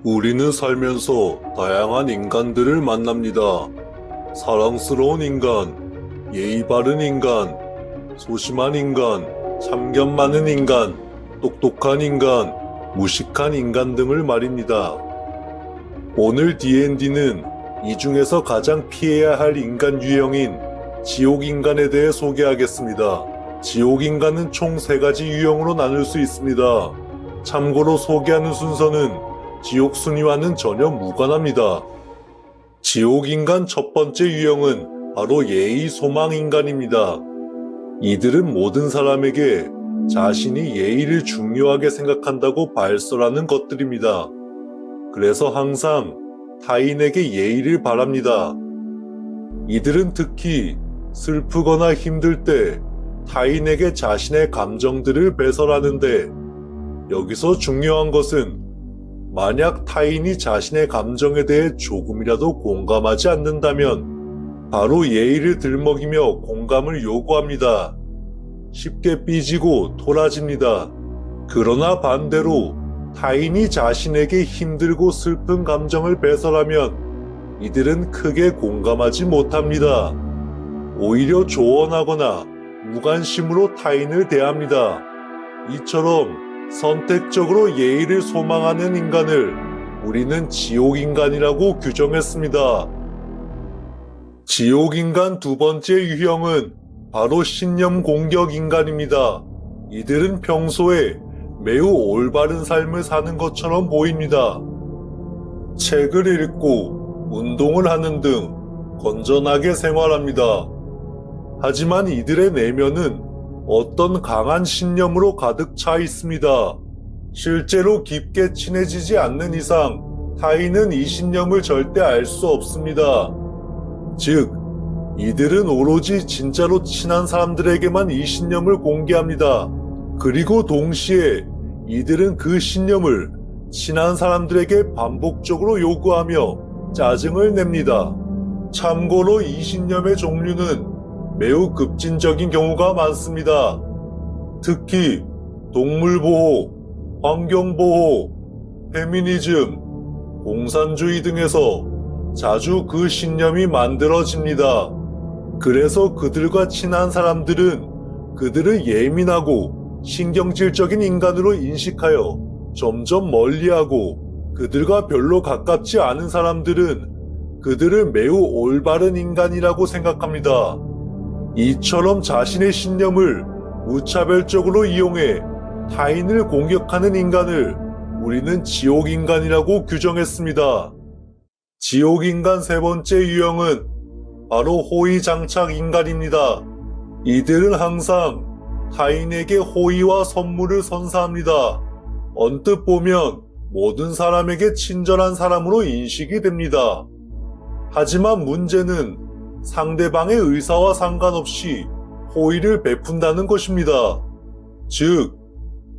우리는 살면서 다양한 인간들을 만납니다. 사랑스러운 인간, 예의 바른 인간, 소심한 인간, 참견 많은 인간, 똑똑한 인간, 무식한 인간 등을 말입니다. 오늘 D&D는 이 중에서 가장 피해야 할 인간 유형인 지옥인간에 대해 소개하겠습니다. 지옥인간은 총 3가지 유형으로 나눌 수 있습니다. 참고로 소개하는 순서는 지옥 순위와는 전혀 무관합니다. 지옥인간 첫 번째 유형은 바로 예의 소망인간입니다. 이들은 모든 사람에게 자신이 예의를 중요하게 생각한다고 발설하는 것들입니다. 그래서 항상 타인에게 예의를 바랍니다. 이들은 특히 슬프거나 힘들 때 타인에게 자신의 감정들을 배설하는데, 여기서 중요한 것은 만약 타인이 자신의 감정에 대해 조금이라도 공감하지 않는다면 바로 예의를 들먹이며 공감을 요구합니다. 쉽게 삐지고 토라집니다. 그러나 반대로 타인이 자신에게 힘들고 슬픈 감정을 배설하면 이들은 크게 공감하지 못합니다. 오히려 조언하거나 무관심으로 타인을 대합니다. 이처럼 선택적으로 예의를 소망하는 인간을 우리는 지옥인간이라고 규정했습니다. 지옥인간 두 번째 유형은 바로 신념 공격 인간입니다. 이들은 평소에 매우 올바른 삶을 사는 것처럼 보입니다. 책을 읽고 운동을 하는 등 건전하게 생활합니다. 하지만 이들의 내면은 어떤 강한 신념으로 가득 차 있습니다. 실제로 깊게 친해지지 않는 이상 타인은 이 신념을 절대 알 수 없습니다. 즉, 이들은 오로지 진짜로 친한 사람들에게만 이 신념을 공개합니다. 그리고 동시에 이들은 그 신념을 친한 사람들에게 반복적으로 요구하며 짜증을 냅니다. 참고로 이 신념의 종류는 매우 급진적인 경우가 많습니다. 특히 동물보호, 환경보호, 페미니즘, 공산주의 등에서 자주 그 신념이 만들어집니다. 그래서 그들과 친한 사람들은 그들을 예민하고 신경질적인 인간으로 인식하여 점점 멀리하고, 그들과 별로 가깝지 않은 사람들은 그들을 매우 올바른 인간이라고 생각합니다. 이처럼 자신의 신념을 무차별적으로 이용해 타인을 공격하는 인간을 우리는 지옥인간이라고 규정했습니다. 지옥인간 세 번째 유형은 바로 호의장착 인간입니다. 이들은 항상 타인에게 호의와 선물을 선사합니다. 언뜻 보면 모든 사람에게 친절한 사람으로 인식이 됩니다. 하지만 문제는 상대방의 의사와 상관없이 호의를 베푼다는 것입니다. 즉,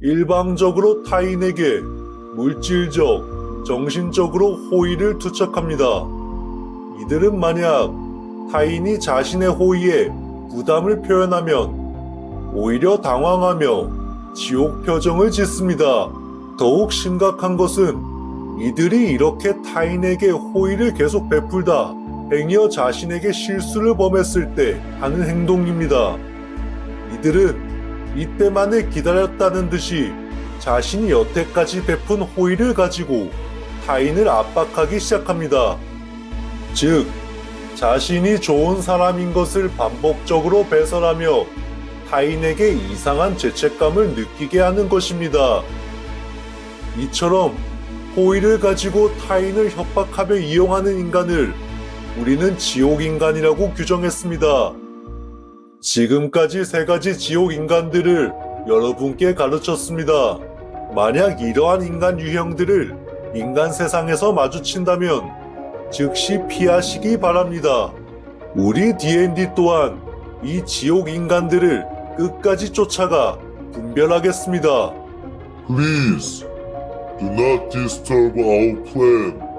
일방적으로 타인에게 물질적, 정신적으로 호의를 투척합니다. 이들은 만약 타인이 자신의 호의에 부담을 표현하면 오히려 당황하며 지옥 표정을 짓습니다. 더욱 심각한 것은 이들이 이렇게 타인에게 호의를 계속 베풀다 행여 자신에게 실수를 범했을 때 하는 행동입니다. 이들은 이때만을 기다렸다는 듯이 자신이 여태까지 베푼 호의를 가지고 타인을 압박하기 시작합니다. 즉, 자신이 좋은 사람인 것을 반복적으로 배설하며 타인에게 이상한 죄책감을 느끼게 하는 것입니다. 이처럼 호의를 가지고 타인을 협박하며 이용하는 인간을 우리는 지옥인간이라고 규정했습니다. 지금까지 3가지 지옥인간들을 여러분께 가르쳤습니다. 만약 이러한 인간 유형들을 인간 세상에서 마주친다면 즉시 피하시기 바랍니다. 우리 D&D 또한 이 지옥인간들을 끝까지 쫓아가 분별하겠습니다. Please, do not disturb our plan.